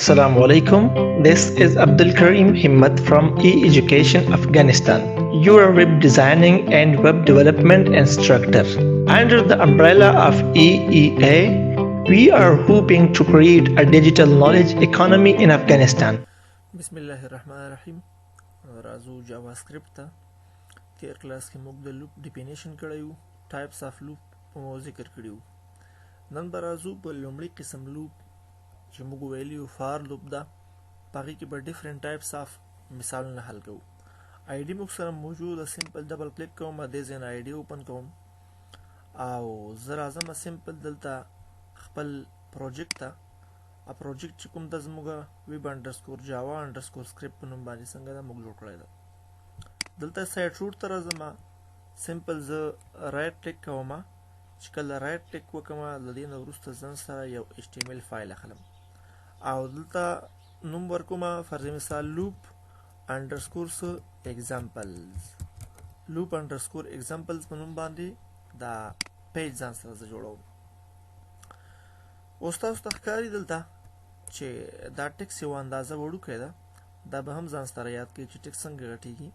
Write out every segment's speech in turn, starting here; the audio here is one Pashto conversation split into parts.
Assalamu alaikum. This is Abdul Karim Himmat from E-Education Afghanistan, your web designing and web development instructor. Under the umbrella of EEA, we are hoping to create a digital knowledge economy in Afghanistan. बिस्मिल्लाहिर्रहमानिर्रहीम राजू जावास्क्रिप्ट ته تیر کلاس کې موږ د لوپ ډیفینیشن کړیو ټایپس اف لوپ مو ذکر کړیو نن به راځو په لومړي قسم لوپ چې موږ ویلیو فار لوپ ده پاغي کې به ډیفرنٹ ټایپس اف مثالونه حل کوو آی ډی موږ سره موجوده سمپل ډبل کلیک کوم د زین آی ډی اوپن کوم او زه راځم سمپل دلته خپل پروجیکټ ته ا پروجیکټ چې کوم د زموږ ویب انډرسکور جاوا انډرسکور سکرپټ په نوم باندې څنګه دا موږ جوړ کړی ده دلته سایت روټ ته راځم سمپل زه رائټ کلیک کوم چې کله رائټ کلیک وکم د دې نه وروسته ځان سره یو ایچ ټی ایم ایل فایل اخلم او دلته نوم ورکوم فرض مثال لوپ انډرسکور ایگزامپلز لوپ انډرسکور ایگزامپلز په نوم باندې دا پیج ځان سره زه جوړوم اوس تاسو ته ښکاري دلته چې دا ټیکس یو اندازه وړوکی ده دا به هم ځان سره یاد کړئ چې ټیکس څنګه غټیږي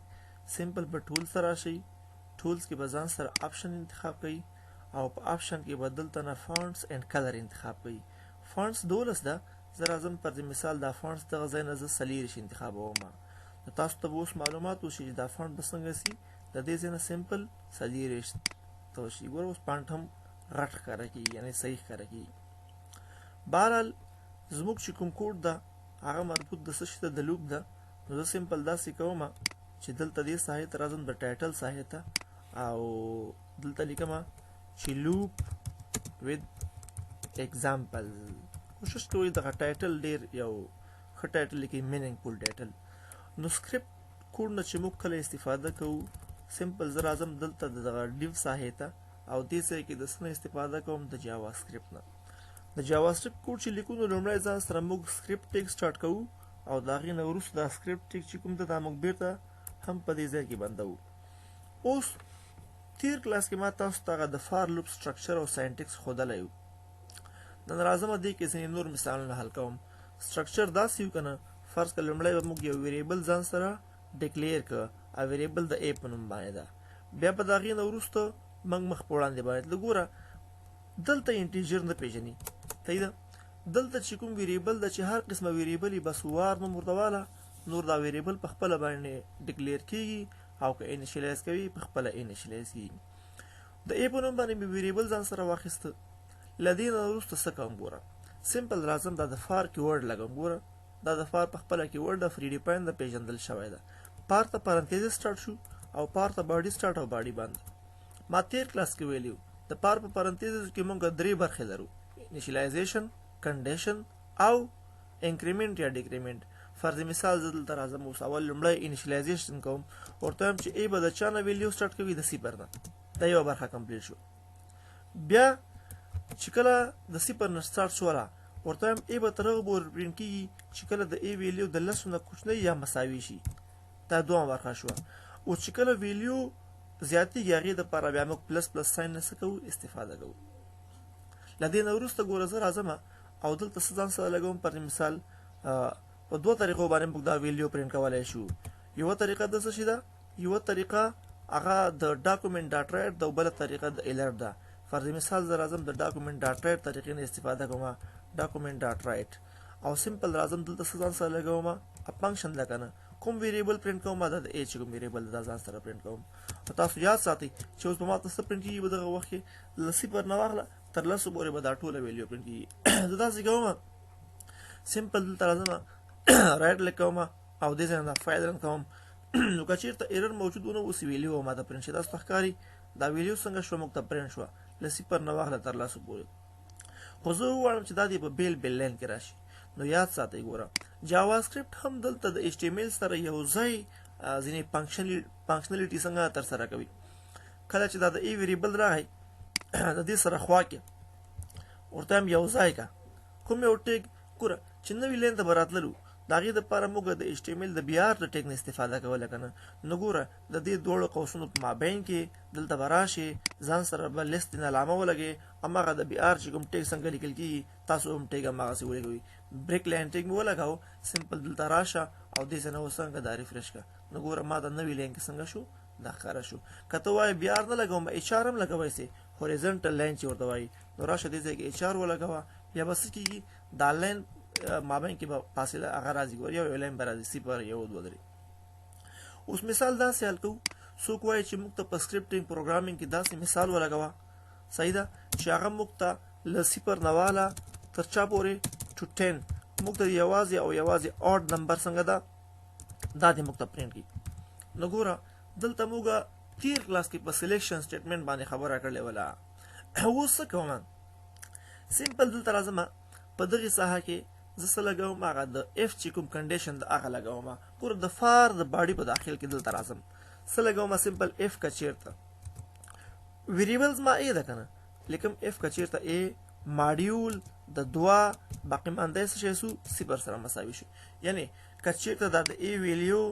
سمپل په ټولز ته راشئ ټولز کې به ځان سره آپشن انتخاب کړئ او په آپشن کې به دلته نه فونټس اینډ کلر انتخاب کړئ فونټس 12 ده زه راځم پر مثال دا فونټس دغه ځای نه زه څلېرویشت انتخابوم نو تاسو ته به اوس معلومات وشي چې دا فونټ به څنګه سي د دې ځای نه سمپل څلېرویشت ته وشي ګوره اوس فونټ هم غټ ښکاره کېږي یعنې صحیح ښکاره کېږي بهرحال زموږ چې کوم کوډ ده هغه مربوط د څه شي ته د لوپ ده نو زه سمپل داسې کوم چې دلته دې ساحې ته راځم د ټایټل ساحې ته او دلته لیکم چې لوپ وذ ایگزامپل کوشش کوئ دغه ټایټل ډېر یو ښه ټایټل لیکئ مینینګ فول ټایټل نو سکرپټ کوډ نه چې موږ کله استفاده کوو سمپل زه راځم دلته د دغه ډیو ساحې ته او دې ځای کې د څه نه استفاده کوم د جاوا سکرپټ نه د جاوا سکرپټ کوډ چې لیکو نو لومړی ځان سره موږ سکرپټ ټیک سټارټ کوو او د هغې نه وروسته دا سکرپټ ټیک چې کوم ده دا موږ بیرته هم په دې ځای کې بندوو اوس تیر کلاس کې ما تاسو ته هغه د فار لوپ سټرکچر او ساینټکس ښودلی و نن راځم دې کې ځینې نور مثالونه حل کوم سټرکچر داسې یو که نه فرض کړه لومړی به موږ یو ویریبل ځان سره ډیکلیر کړه او ویریبل د ای په نوم باندې ده بیا په د هغې نه وروسته موږ مخ په وړاندې باندې له ګوره دلته انټیجر نه پېژني صحیح ده دلته چې کوم ویریبل ده چې هر قسمه ویریبل یې بس وار نوم ورته واله نور دا ویریبل په خپله باندې ډیکلیر کېږي او که انیشیلایز کوي په خپله انیشیلایز کېږي د ای په نوم باندې مې ویریبل ځان سره واخیسته له دې نه وروسته څه کوم ګوره سمپل راځم دا د فار کیورډ لګم ګوره دا د فار په خپله کیورډ ده فري ډیفاین ده پېژندل شوی ده پار ته پارنتیزس سټارټ شو او پار ته باډي سټارټ او باډي بند ما تیر کلاس کې ویلیو د پار په پارنتیزس کې موږ درې برخې لرو انیشیلایزیشن کنډیشن او انکریمنٹ یا ډیکریمنٹ فرض مثال زه دلته راځم اوس اول لومړی انیشیلایزیشن کوم ورته وایم چې ای به د چا نه ویلیو سټارټ کوي د صفر نه دا یوه برخه کمپلیټ شو بیا چې کله د صفر نه سټارټ شوله ورته وایم ای به تر هغه پورې پرینټ کېږي چې کله د ای ویلیو د لسو نه کوچنی یا مساوي شي دا دویمه برخه شوه اوس چې کله ویلیو زیاتېږي هغې دپاره بیا موږ پلس پلس ساین نه څه کوو استفاده کوو له دې نه وروسته ګوره زه راځم او دلته څه ځان سره لګوم پر مثال په دوه طریقو باندې موږ دا ویلیو پرینټ کولی شو یوه طریقه د څه شي ده یوه طریقه هغه د ډاکومنټ ډاټ رایټ ده او بله طریقه د الرټ ده فرض مثال زه راځم د ډاکومنټ ډاټ رایټ طریقې نه استفاده کوم ډاکومنټ ډاټ رایټ او سمپل راځم دلته څه ځان سره لګوم فنکشن ده که نه کوم ویریبل پرینټ کوم دا د ای چې کوم ویریبل دا ځان سره پرینټ کوم او تاسو یاد ساتئ چې اوس به ماته څه پرینټ کېږي په دغه وخت کې له صفر نه واخله تر لسو پورې به دا ټوله ویلیو پرینټ کېږي زه داسې کوم سمپل دلته راځم رایټ کلیک کوم او دې ځای نه دا فایل رن کوم نو که چېرته ایرر موجود ونه اوسي ویلیو ماته پرینټ شي تاسو ته ښکاري دا ویلیو څنګه شوه موږ ته پرینټ شوه له صفر نه واخله تر لسو پورې خو زه وغواړم چې دا دې په بیل بیل لاین کې راشي نو یاد ساتئ ګوره جاوا سکرپټ هم دلته د ایچ ټي ایم ایل سره یو ځای ځینې فنکشنلیټي څنګه ترسره کوي کله چې دا د ای ویریبل راغی د دې سره خوا کې ورته هم یو ځای که کوم یو ټیک ګوره چې نوي لین ته به راتللو د هغې دپاره موږ د HTML د BR د ټیګ نه استفاده کوله که نه. نو ګوره د دې دواړو قوسونو په مابین کې دلته به راشې ځان سره به لیست نه علامه ولګې هماغه د BR چې کوم ټیګ څنګه لیکل کېږي تاسو هم ټیګ هماغسې ولګوئ. بریک لاین ټیګ مې ولګاو سمپل دلته راشه او دې څه نه اوس څنګه دا ریفرش کړه. نو ګوره ما د نوي لین کې څنګه شو دا ښکاره شو. که ته وایې BR نه لګوم HR هم لګوی سې هوریزنټل لاین چې ورته وایي نو راشه دې ځای کې HR ولګوه بیا به څه کېږي دا لاین مابین کې به فاصله هغه راځي ګوره یو لاین به راځي 0 1 2 3. اوس مثال داسې حل کوو څوک وایي چې موږ ته په سکرپټینګ پروګرامینګ کې داسې مثال ولګوه صحیح ده چې هغه موږ ته له 0 نه واله تر چا پورې ټو 10 موږ ته یوازې او یوازې اډ نمبر څنګه ده دا دې موږ ته پرینټ کړي. نو ګوره دلته موږ تیر کلاس کې په سلیکشن سټیټمنټ باندې خبره کړلې وله. اوس څه کوم سمپل دلته راځم په دغې ساحه کې زه څه لګوم هغه د اف چې کوم کنډیشن د هغه لګوم. ګوره د فار د باډي په داخل کې دلته راځم څه لګوم سمپل اف که چیرته ویریبلز ما ای ده که نه لیکم اف که چیرته ای ماډیول د 2 باقي مانده څه شی سو 0 سره مساوي شي. یعنی که چیرته دا د ای ویلیو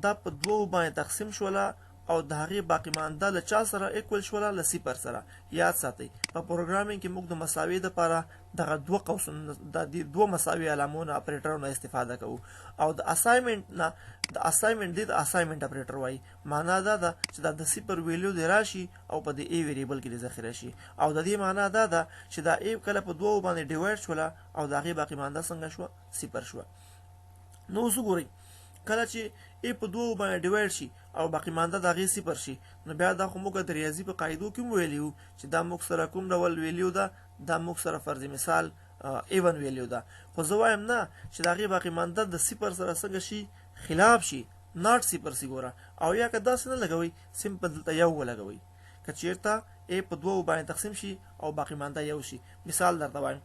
دا په 2 باندې تقسیم شوله او د هغې باقي مانده له چا سره ایکول شوله له 0 سره. یاد ساتئ په پروګرامینګ کې موږ د مساوي دپاره دغه 2 قوسونه د 2 مساوي علامونه اپریټرونه استفاده کوو او د اساینمنټ نه د اساینمنټ دې د اساینمنټ اپریټر وایي. معنا دا ده چې دا د 0 ویلیو دې راشي او په د ای ویریبل کې دې ذخیره شي او د دې معنا دا ده چې دا ای کله په 2 باندې ډیوایډ شوله او د هغې باقي مانده څنګه شوه 0 شوه. نو اوس وګورئ کله چې ای په 2 باندې ډیوایډ شي او باقي مانده د هغې 0 شي نو بیا دا خو موږ د ریاضي په قاعدو کې هم ویلي وو چې دا موږ سره کوم ډول ویلیو ده دا موږ سره فرض مثال ایون ویلیو ده. خو زه وایم نه چې د هغې باقي مانده د 0 سره څنګه شي خلاف شي ناټ 0 سي ګوره. او یا که داسې نه لګوئ سمپل دلته یو ولګوئ که چیرته ای په 2 باندې تقسیم شي او باقي مانده یو شي. مثال درته وایم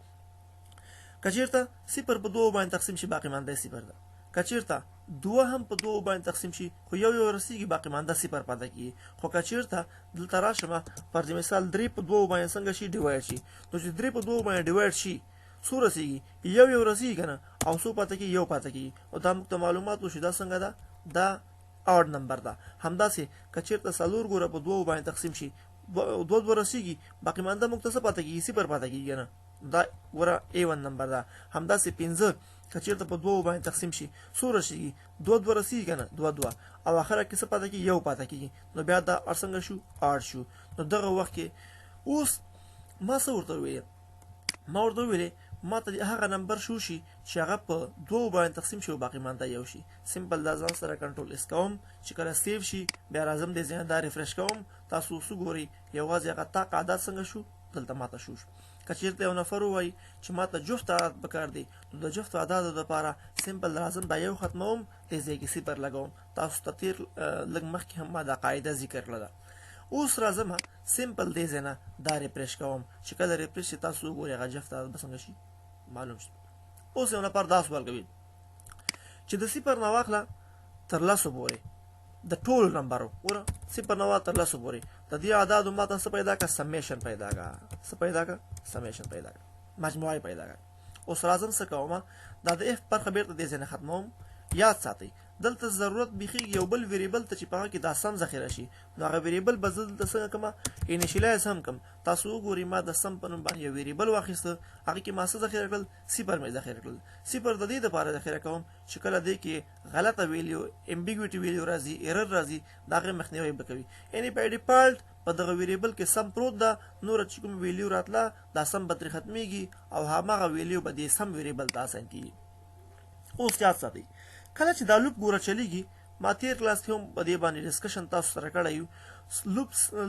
که چیرته 0 په 2 باندې تقسیم شي باقي مانده 0 ده. که چیرته 2 هم په 2 باندې تقسیم شي خو یو رسیږي باقي مانده 0 پاتې کېږي. خو که چیرته دلته راشم فرض مثال 3 په 2 باندې څنګه شي ډیوایډ شي نو چې 3 په 2 باندې ډیوایډ شي څو رسیږي یو رسیږي که نه او څو پاتې کېږي یو پاتې کېږي او دا موږ ته معلومات وشي دا څنګه ده دا اډ نمبر ده. همداسې که چیرته 4 ګوره په 2 باندې تقسیم شي 2 رسیږي باقي مانده موږ ته څه پاتې کېږي 0 پاتې کېږي نه دا ګوره A1 نمبر ده. همداسې 15 که چیرته په 2 باندې تقسیم شي څو رسیږي 2 رسیږي که نه 2 او آخره کې څه پاتې کېږي یو پاتې کېږي نو بیا دا څنګه شو اډ شو. نو دغه وخت کې اوس ما څه ورته وویل ما ورته وویلې ما ته هغه نمبر شو شي چې هغه په 2 باندې تقسیم شي او باقي مانده یو شي. سمپل دا ځان سره کنټرول اس کوم چې کله سیو شي بیا راځم دې ځای دا ریفرش کوم تاسو اوس وګورئ یوازې هغه طاق عدد څنګه شو دلته ماته شو. که چیرته یو نفر ووایي چې ماته جفت عدد پکار دی نو د جفت عددو دپاره سمپل راځم دا یو ختموم دې ځای کې 0 لګوم. تاسو ته تیر لږ مخکې هم ما دا قاعده ذکر کړله ده. اوس راځم سمپل دې ځای نه دا ریفرش کوم چې کله ریفرش شي تاسو وګورئ هغه جفت عدد به څنګه شي معلوم شي. اوس یو نفر دا سوال کوي چې د 0 نه واخله تر 10 پورې د ټول نمبرو ګوره 0 نه واخله تر 10 پورې د دې اعدادو ماته څه پیدا کړه سمیشن پیدا کړه څه پیدا کړه سمیشن پیدا کړه مجموعه پیدا کړه. اوس راځم څه کوم دا د اف برخه بیرته دې ځای نه ختموم. یاد ساتئ دلته ضرورت بیخیږي یو بل ویریبل ته چې په هغه کې دا سم ذخیره شي نو هغه ویریبل به زه دلته څنګه کومه انیشیلایز هم کوم. تاسو وګورئ ما د سم په نوم باندې یو ویریبل واخیسته هغې کې ما څه ذخیره کړل 0 مې ذخیره کړل. 0 د دې دپاره ذخیره کوم چې کله دې کې غلطه ویلیو امبیګویټي ویلیو راځي ایرر راځي د هغې مخنیوی به کوي. یعنې په ډیفالټ په دغه ویریبل کې سم پروت ده نور چې کوم ویلیو راتله دا سم به ترې ختمیږي او هماغه ویلیو به دې سم ویریبل ته اساین کېږي. اوس یاد ساتئ کله چې دا لوپ ګوره چلیږي ما تیر کلاس کې هم په دې باندې ډسکشن تاسو سره کړی یو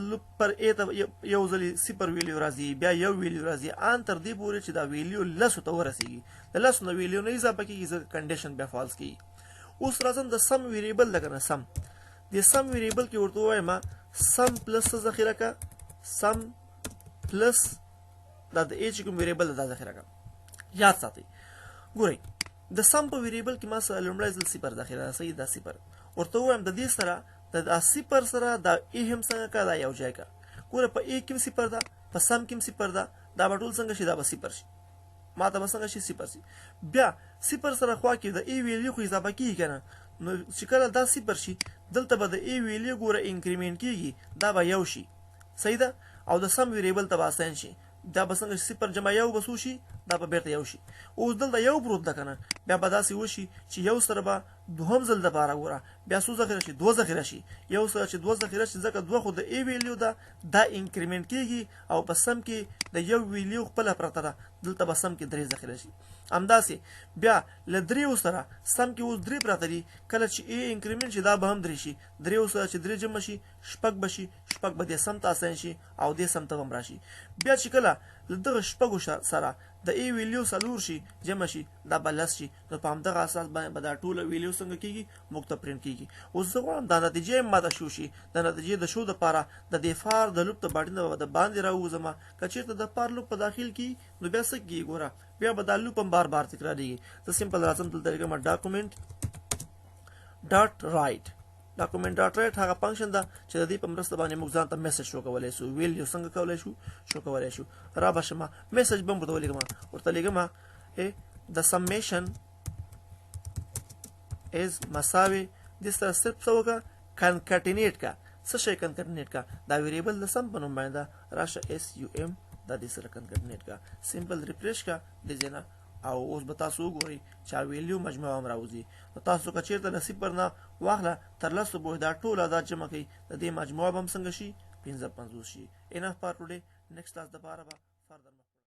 لوپ پر ا ته یو ځلې 0 ویلیو راځي بیا یو ویلیو راځي ان تر دې پورې چې دا ویلیو 10 ته ورسیږي د 10 نه ویلیو نه اضافه کېږي ځکه کنډیشن بیا فالس کېږي. اوس راځم د سم ویریبل لکه نه سم د سم ویریبل کې ورته وایم سم پلس ذخیره کا سم پلس دا د ا چې کوم ویریبل دا ذخیره کا. یاد ساتئ ګورئ د سم په ویریبل کې ما سره لومړی ځل 0 ذخیره صحیح دا 0 ورته وایم د دې سره د 0 سره دا ای هم څنګه کا دا یو ځای کا ګوره په ای کې 0 ده په سم کې 0 ده دا به ټول څنګه شي دا به 0 شي ما ته به څنګه شي 0 شي. بیا 0 سره خوا کې د ای ویلیو خو اضافه کیږي کنه، نو چې کله دا 0 شي دلته به د ای ویلیو ګوره انکریمنٹ کیږي، دا به 1 شي. صحیح ده. او د سم ویریبل ته به اساین شي، دا به څنګه 0 جمع 1 به څو شي، دا به بیرته 1 شي. اوس دلته 1 پروت ده کنه، بیا به داسې وشي چې 1 سره به دوهم ځل دپاره ګوره بیا څو ذخیره شي، 2 ذخیره شي. 1 سره چې 2 ذخیره شي ځکه 2 خو د ای ویلیو ده، دا انکریمنٹ کیږي او په سم کې د 1 ویلیو خپله پرته ده، دلته به سم کې 3 ذخیره شي. همداسې بیا له 3 سره سم کې اوس 3 پراته دي، کله چې ای انکریمنٹ شي دا به هم 3 شي. 3 سره چې 3 جمع شي 6 به شي، 6 به دې سم ته اساین شي او دې سم ته هم راشي. بیا چې کله له دغه 6 سره د ای ویلیو 4 شي جمع شي، دا به 10 شي. نو په همدغه اساس باندې به دا ټوله ویلیو څنګه کیږي، موږ ته پرنټ کیږي. اوس زه غواړم دا نتیجې ماته شو شي، د نتیجې د شو دپاره د دې فار د لوپ د باندې د باندې راووځم. که چېرته د فار لوپ په داخل کي نو بیا څه کیږي ګوره، بیا به دا لوپ هم بار بار تکراریږي. زه سمپل راځم دلته لیکم ډاکومنټ ډاټ رایټ. ډاکومنټ ډاټ رایټ هغه فنکشن ده چې د دې په مرسته باندې موږ ځان ته میسج شو کولی شو، ویلیو څنګه کولی شو کولی شو. را به شم میسج به هم ورته ولیکم، ورته لیکم د سمیشن از مساوي دې سره صرف څه وکړه، کنکټینیټ کا. څه شی کنکټینیټ کا؟ دا ویریبل د سم په نوم باندې ده، راشه SUM دا دې سره کنکټینیټ کا. سمپل ریفریش کا دې ځای او اوس به تاسو وګورئ چې ویلیو مجموعه هم راوځي. نو تاسو که چېرته له 0 نه واخله تر 10 پورې دا ټول عدد جمع کوئ، د دې مجموعه به هم څنګه شي 55 شي. انف فار ټوډے. نیکسٹ کلاس دپاره به